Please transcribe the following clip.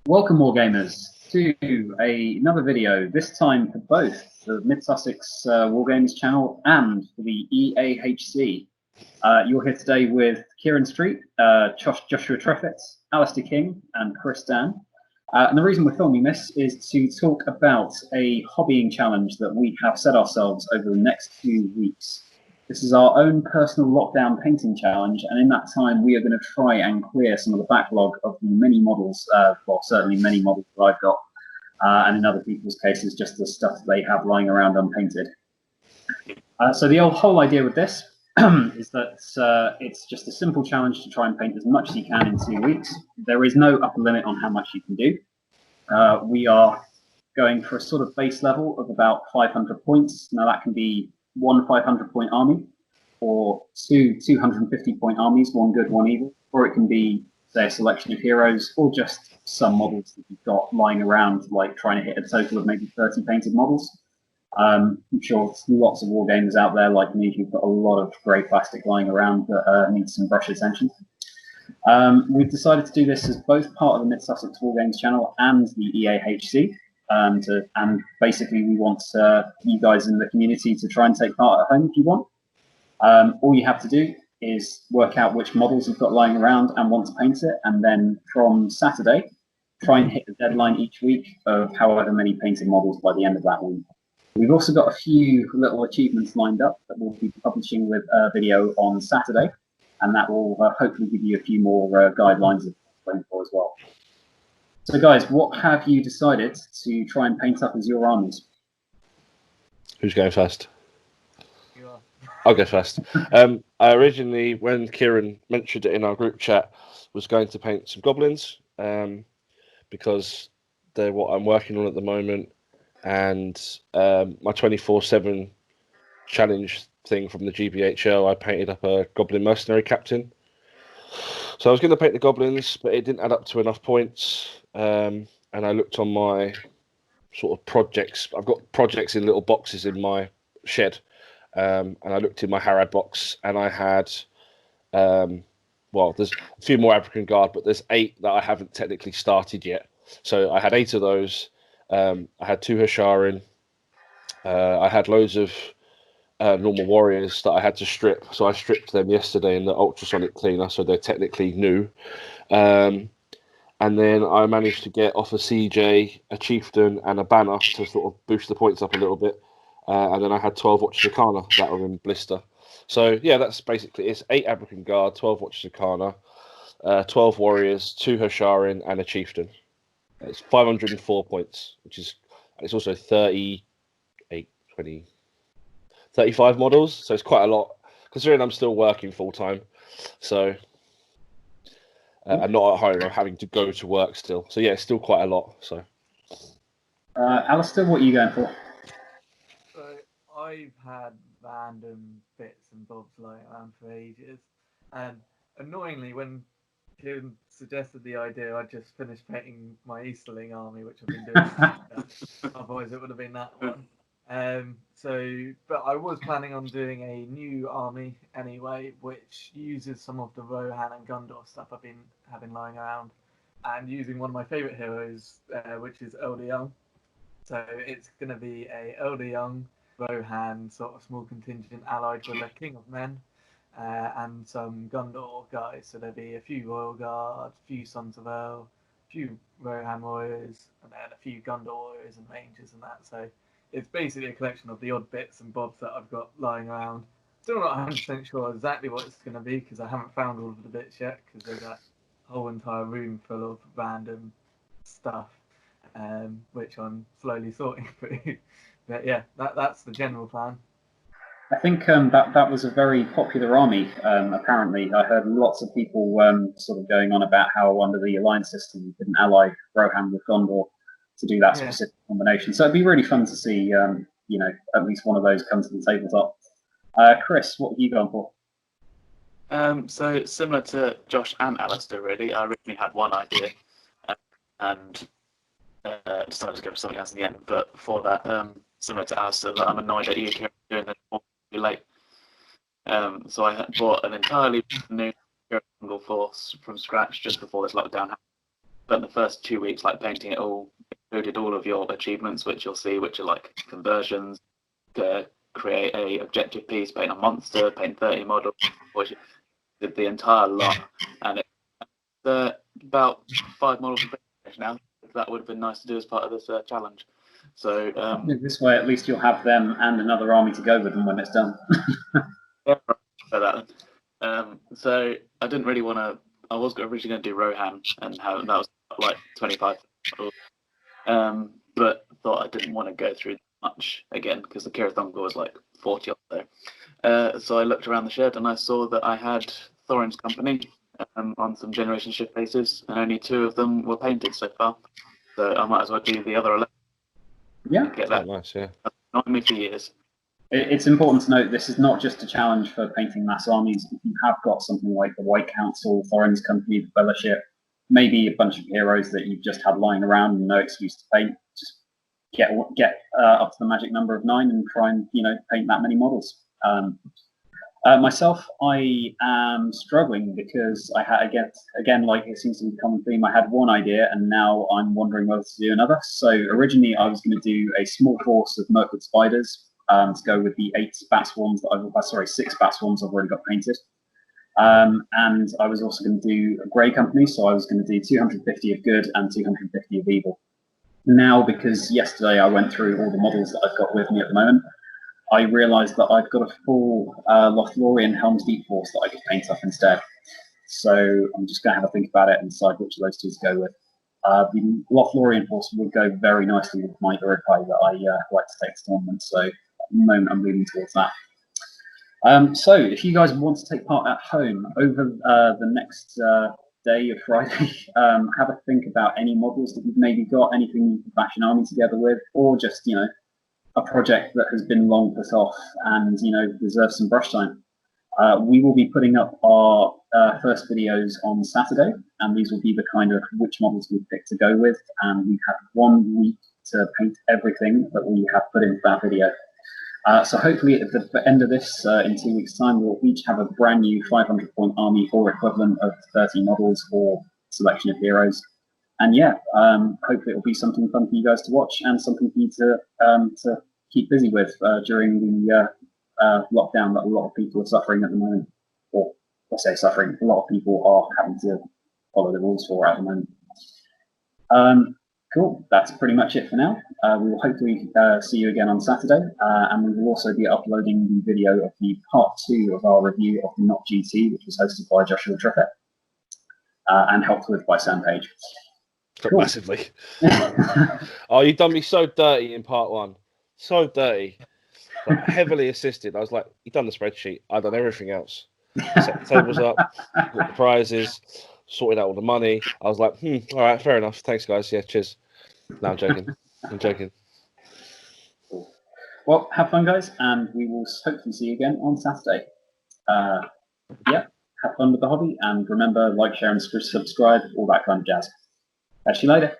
Welcome, Wargamers, to another video, this time for both the Mid-Sussex Wargames channel and for the EAHC. You're here today with Kieran Street, Joshua Treffett, Alistair King, and Chris Dan. And the reason we're filming this is to talk about a hobbying challenge that we have set ourselves over the next few weeks. This is our own personal lockdown painting challenge, and in that time we are going to try and clear some of the backlog of the many models, well, certainly many models that I've got, and in other people's cases, just the stuff they have lying around unpainted. So the whole idea with this is that it's just a simple challenge to try and paint as much as you can in 2 weeks. There is no upper limit on how much you can do. We are going for a sort of base level of about 500 points. Now that can be one 500-point army, or two 250-point armies, one good, one evil, or it can be, say, a selection of heroes, or just some models that you've got lying around, like trying to hit a total of maybe 30 painted models. I'm sure there's lots of wargamers out there like me who've got a lot of grey plastic lying around that needs some brush attention. We've decided to do this as both part of the Mid-Sussex Wargames channel and the EAHC. And basically we want you guys in the community to try and take part at home if you want. All you have to do is work out which models you've got lying around and want to paint it, and then from Saturday, try and hit the deadline each week of however many painted models by the end of that week. We've also got a few little achievements lined up that we'll be publishing with a video on Saturday, and that will hopefully give you a few more guidelines of going for as well. So guys, what have you decided to try and paint up as your armies? Who's going first? You are. I'll go first. I originally, when Kieran mentioned it in our group chat, was going to paint some goblins because they're what I'm working on at the moment, and my 24/7 challenge thing from the GBHL, I painted up a goblin mercenary captain. So I was going to paint the goblins, but it didn't add up to enough points. And I looked on my sort of projects. I've got projects in little boxes in my shed. And I looked in my Harad box, and I had, well, there's a few more African Guard, but there's 8 that I haven't technically started yet. So I had 8 of those. I had 2 Hasharin. I had loads of normal warriors that I had to strip. So I stripped them yesterday in the ultrasonic cleaner, so they're technically new. And then I managed to get off a CJ, a chieftain, and a banner to sort of boost the points up a little bit. And then I had 12 Watchers Arcana that were in blister. So yeah, that's basically it's 8 African Guard, 12 Watchers Arcana, 12 warriors, 2 Hasharin, and a chieftain. It's 504 points, which is, it's also 38, 20, 35 models. So it's quite a lot, considering I'm still working full time. So. I'm not at home, I'm having to go to work still. So yeah, it's still quite a lot. So, Alistair, what are you going for? So I've had random bits and bobs lying around for ages, and annoyingly, when Kieran suggested the idea, I just finished painting my Easterling army, which I've been doing. Otherwise, it would have been that one. But I was planning on doing a new army anyway, which uses some of the Rohan and Gundor stuff I've been having lying around, and using one of my favourite heroes, which is Elder Young. So it's going to be a Elder Young, Rohan sort of small contingent allied with a King of Men, and some Gundor guys. So there'll be a few Royal Guard, a few Sons of Earl, a few Rohan warriors, and then a few Gundor warriors and ranges and that. So it's basically a collection of the odd bits and bobs that I've got lying around. Still not 100% sure exactly what it's going to be because I haven't found all of the bits yet, because there's that whole entire room full of random stuff, which I'm slowly sorting through. But yeah, that's the general plan. I think that was a very popular army, apparently. I heard lots of people sort of going on about how under the alliance system you couldn't ally Rohan with Gondor to do that specific combination. So it'd be really fun to see, you know, at least one of those come to the tabletop. Chris, what have you gone for? So similar to Josh and Alistair, really. I originally had one idea and decided to go for something else in the end. But for that, similar to Alistair, that I'm annoyed at you doing this too late. So I had bought an entirely new single force from scratch just before this lockdown happened. spent the first 2 weeks like painting it all, included all of your achievements, which you'll see, which are like conversions, create a objective piece, paint a monster, paint 30 models, which did the entire lot, and it's about 5 models to finish now. That would have been nice to do as part of this challenge. So this way, at least you'll have them and another army to go with them when it's done. yeah, for that. So I didn't really want to. I was originally going to do Rohan and have that was like 25 models, but thought I didn't want to go through much again because the Kirathonga was like 40 or so. So I looked around the shed and I saw that I had Thorin's Company on some generation shift bases, and only 2 of them were painted so far. So I might as well do the other 11. Yeah, Get that. Nice, yeah. That's annoyed me for years. It's important to note this is not just a challenge for painting mass armies. If you have got something like the White Council, Thorin's Company, the Fellowship, maybe a bunch of heroes that you've just had lying around and no excuse to paint, just get up to the magic number of 9 and try and paint that many models. Myself, I am struggling because I had again like it seems to be a common theme. I had one idea and now I'm wondering whether to do another. So originally I was going to do a small force of Mirkwood spiders to go with the 6 bat swarms I've already got painted. And I was also going to do a grey company, so I was going to do 250 of good and 250 of evil. Now, because yesterday I went through all the models that I've got with me at the moment, I realised that I've got a full Lothlorien Helm's Deep force that I could paint up instead. So I'm just going to have a think about it and decide which of those 2 to go with. The Lothlorien force would go very nicely with my Urukai that I like to take to tournament, so at the moment I'm leaning towards that. So if you guys want to take part at home over the next day of Friday, have a think about any models that you've maybe got, anything you can bash an army together with, or just a project that has been long put off and deserves some brush time. We will be putting up our first videos on Saturday, and these will be the kind of which models we pick to go with, and we have 1 week to paint everything that we have put into that video. So hopefully at the end of this, in 2 weeks' time, we'll each have a brand new 500-point army or equivalent of 30 models or selection of heroes. And yeah, hopefully it'll be something fun for you guys to watch and something for you to keep busy with during the lockdown that a lot of people are suffering at the moment. Or I say suffering, a lot of people are having to follow the rules for at the moment. Cool, that's pretty much it for now. We will hopefully see you again on Saturday, and we will also be uploading the video of the part 2 of our review of the Not GT, which was hosted by Joshua Triffett and helped with by Sam Page. Cool. Massively. Oh, you've done me so dirty in part 1. So dirty. Like, heavily assisted. I was like, you've done the spreadsheet. I've done everything else. Set the tables up, got the prizes, sorted out all the money. I was like, all right, fair enough. Thanks, guys. Yeah, cheers. No, I'm joking. I'm joking. Cool. Well, have fun, guys, and we will hopefully see you again on Saturday. Yeah, have fun with the hobby, and remember, like, share, and subscribe, all that kind of jazz. Catch you later.